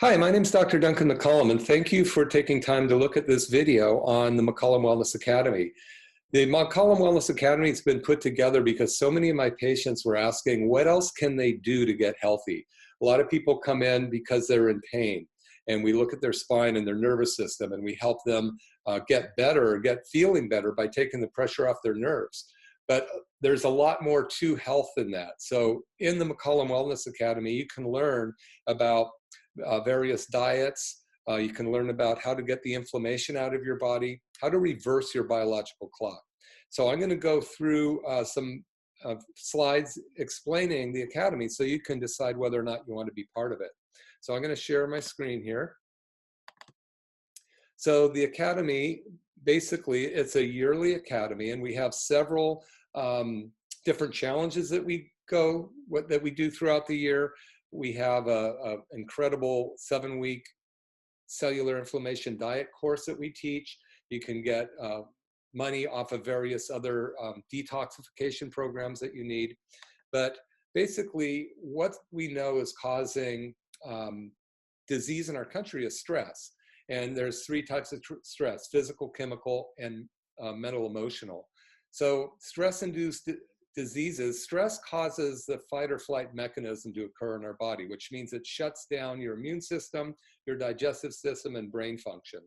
Hi, my name is Dr. Duncan McCollum, and thank you for taking time to look at this video on the McCollum Wellness Academy. The McCollum Wellness Academy has been put together because so many of my patients were asking, what else can they do to get healthy? A lot of people come in because they're in pain, and we look at their spine and their nervous system, and we help them get better or get feeling better by taking the pressure off their nerves. But there's a lot more to health than that. So in the McCollum Wellness Academy, you can learn about various diets. You can learn about how to get the inflammation out of your body, how to reverse your biological clock. So I'm going to go through some slides explaining the Academy so you can decide whether or not you want to be part of it. So I'm going to share my screen here. So the Academy, basically, it's a yearly Academy, and we have several different challenges that we do throughout the year. We have an incredible 7-week cellular inflammation diet course that we teach. You can get money off of various other detoxification programs that you need. But basically, what we know is causing disease in our country is stress. And there's 3 types of stress: physical, chemical, and mental emotional. So stress-induced diseases, stress causes the fight or flight mechanism to occur in our body, which means it shuts down your immune system, your digestive system, and brain function.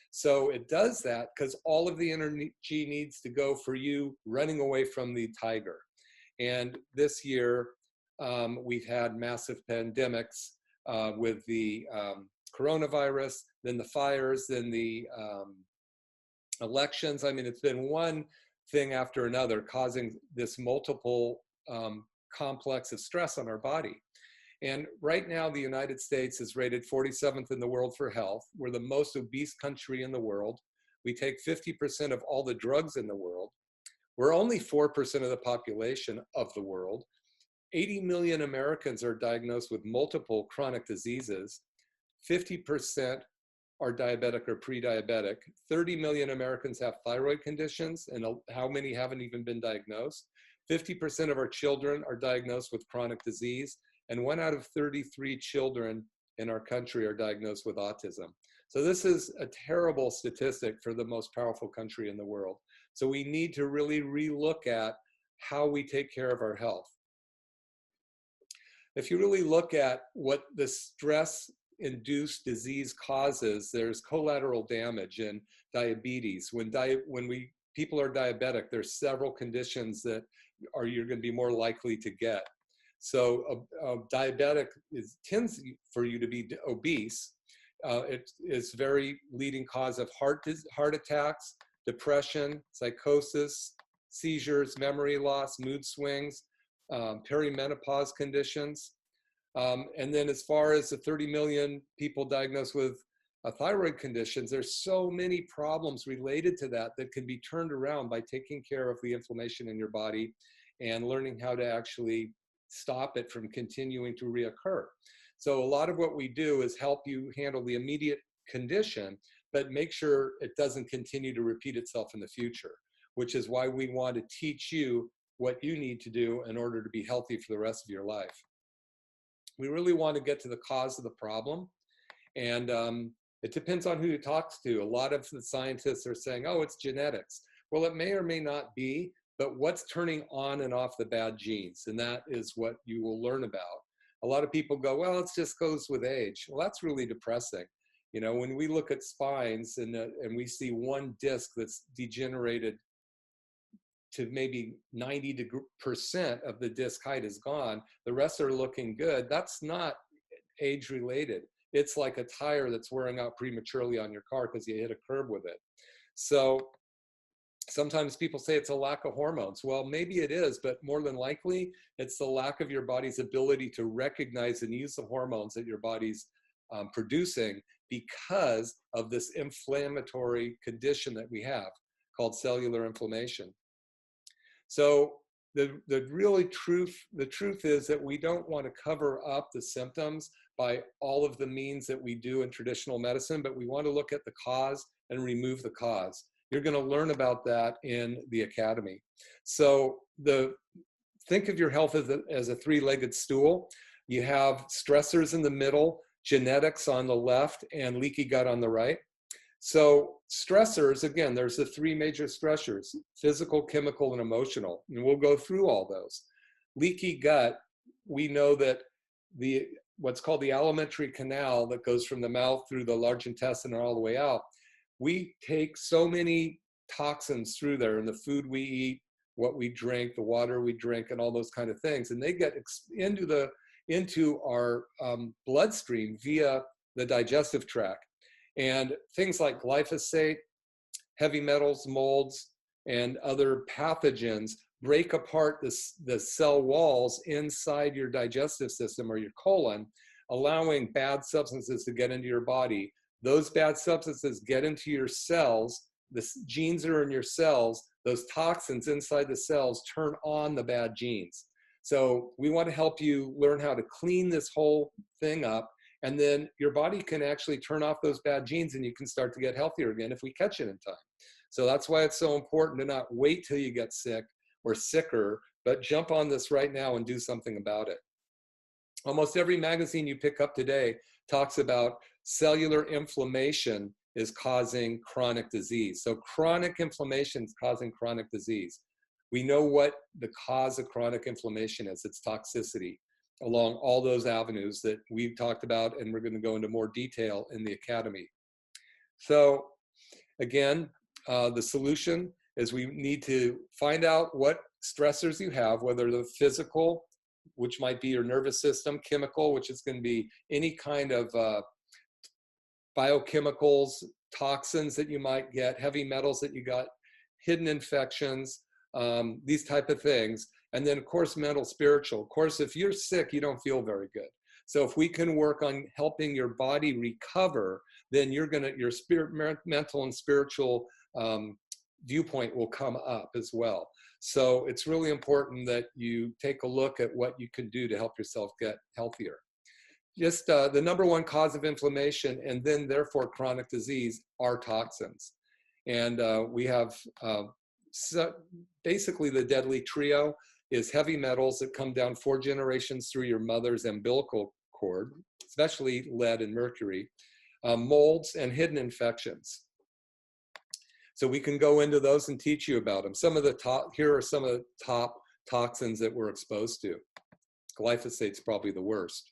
So it does that because all of the energy needs to go for you running away from the tiger. And this year, we've had massive pandemics with the coronavirus, then the fires, then the elections. I mean, it's been one thing after another, causing this multiple complex of stress on our body. And right now, the United States is rated 47th in the world for health. We're the most obese country in the world. We take 50% of all the drugs in the world. We're only 4% of the population of the world. 80 million Americans are diagnosed with multiple chronic diseases. 50% are diabetic or pre-diabetic. 30 million Americans have thyroid conditions, and how many haven't even been diagnosed? 50% of our children are diagnosed with chronic disease, and 1 out of 33 children in our country are diagnosed with autism. So this is a terrible statistic for the most powerful country in the world. So we need to really relook at how we take care of our health. If you really look at what the stress-induced disease causes, there's collateral damage in diabetes. When people are diabetic, there's several conditions that you're going to be more likely to get. So a diabetic tends for you to be obese. It is very leading cause of heart attacks, depression, psychosis, seizures, memory loss, mood swings, perimenopause conditions. And then as far as the 30 million people diagnosed with thyroid conditions, there's so many problems related to that that can be turned around by taking care of the inflammation in your body and learning how to actually stop it from continuing to reoccur. So a lot of what we do is help you handle the immediate condition, but make sure it doesn't continue to repeat itself in the future, which is why we want to teach you what you need to do in order to be healthy for the rest of your life. We really want to get to the cause of the problem, and it depends on who you talk to. A lot of the scientists are saying, oh, it's genetics. Well, it may or may not be, but what's turning on and off the bad genes? And that is what you will learn about. A lot of people go, well, it just goes with age. Well, that's really depressing. You know, when we look at spines and we see one disc that's degenerated to maybe 90% of the disc height is gone, the rest are looking good, that's not age related. It's like a tire that's wearing out prematurely on your car because you hit a curb with it. So sometimes people say it's a lack of hormones. Well, maybe it is, but more than likely, it's the lack of your body's ability to recognize and use the hormones that your body's producing because of this inflammatory condition that we have called cellular inflammation. So the truth is that we don't want to cover up the symptoms by all of the means that we do in traditional medicine, but we want to look at the cause and remove the cause. You're going to learn about that in the Academy. So think of your health as a 3-legged stool. You have stressors in the middle. genetics on the left, and leaky gut on the right. So stressors, again, there's the three major stressors: physical, chemical, and emotional. And we'll go through all those. Leaky gut, we know that what's called the alimentary canal that goes from the mouth through the large intestine and all the way out, we take so many toxins through there in the food we eat, what we drink, the water we drink, and all those kind of things. And they get into our bloodstream via the digestive tract. And things like glyphosate, heavy metals, molds, and other pathogens break apart the cell walls inside your digestive system or your colon, allowing bad substances to get into your body. Those bad substances get into your cells. The genes that are in your cells, those toxins inside the cells turn on the bad genes. So we want to help you learn how to clean this whole thing up, and then your body can actually turn off those bad genes and you can start to get healthier again if we catch it in time. So that's why it's so important to not wait till you get sick or sicker, but jump on this right now and do something about it. Almost every magazine you pick up today talks about cellular inflammation is causing chronic disease. So chronic inflammation is causing chronic disease. We know what the cause of chronic inflammation is. It's toxicity along all those avenues that we've talked about, and we're going to go into more detail in the academy. So again, the solution is we need to find out what stressors you have, whether the physical, which might be your nervous system, chemical, which is going to be any kind of biochemicals, toxins that you might get, heavy metals that you got, hidden infections, these type of things. And then of course, mental, spiritual. Of course, if you're sick, you don't feel very good. So if we can work on helping your body recover, then your spirit, mental and spiritual viewpoint will come up as well. So it's really important that you take a look at what you can do to help yourself get healthier. Just the number one cause of inflammation and then therefore chronic disease are toxins. And we have basically the deadly trio is heavy metals that come down 4 generations through your mother's umbilical cord, especially lead and mercury, molds, and hidden infections. So we can go into those and teach you about them. Here are some of the top toxins that we're exposed to. Glyphosate's probably the worst.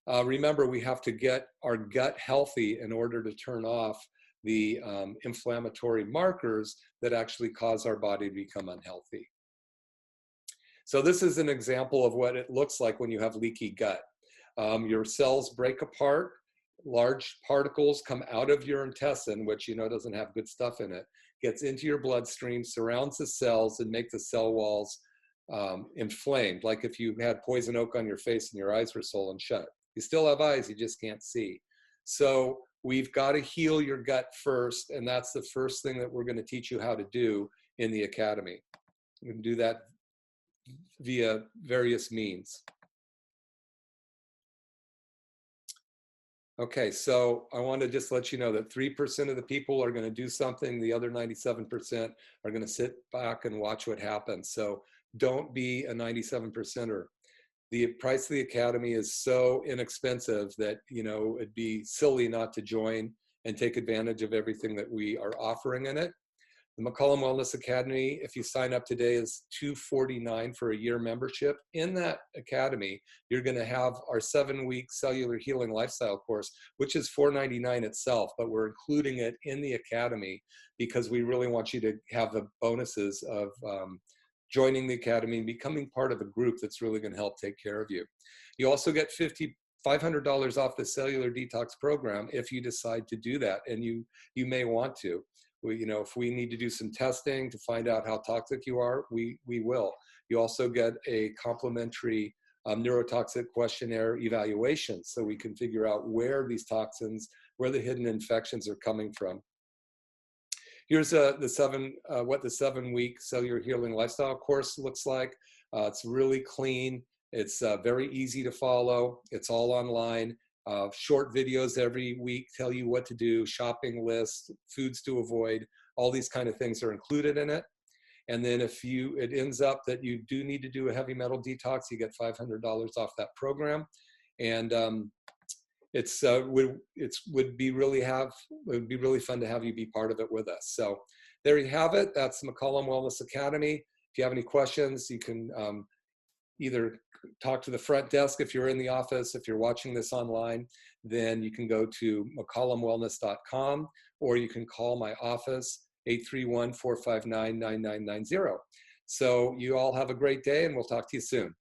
Remember, we have to get our gut healthy in order to turn off the inflammatory markers that actually cause our body to become unhealthy. So this is an example of what it looks like when you have leaky gut. Your cells break apart, large particles come out of your intestine, which you know doesn't have good stuff in it, gets into your bloodstream, surrounds the cells, and makes the cell walls inflamed, like if you had poison oak on your face and your eyes were swollen shut. You still have eyes, you just can't see. So we've got to heal your gut first, and that's the first thing that we're going to teach you how to do in the academy. You can do that via various means. Okay, so I want to just let you know that 3% of the people are going to do something. The other 97% are going to sit back and watch what happens. So don't be a 97%er. The price of the academy is so inexpensive that, you know, it'd be silly not to join and take advantage of everything that we are offering in it. The McCollum Wellness Academy, if you sign up today, is $249 for a year membership. In that academy, you're going to have our 7-week cellular healing lifestyle course, which is $499 itself, but we're including it in the academy because we really want you to have the bonuses of joining the academy and becoming part of a group that's really going to help take care of you. You also get $500 off the cellular detox program if you decide to do that, and you may want to. You know, if we need to do some testing to find out how toxic you are, we will. You also get a complimentary neurotoxic questionnaire evaluation, so we can figure out where these toxins, where the hidden infections are coming from. Here's what the 7-week cellular healing lifestyle course looks like. It's really clean. It's very easy to follow. It's all online. Short videos every week tell you what to do, shopping lists, foods to avoid, all these kind of things are included in it. And then if it ends up that you do need to do a heavy metal detox, you get $500 off that program. And would be really fun to have you be part of it with us. So there you have it. That's the McCollum Wellness Academy. If you have any questions, you can either talk to the front desk if you're in the office. If you're watching this online, then you can go to mccollumwellness.com, or you can call my office, 831-459-9990. So you all have a great day, and we'll talk to you soon.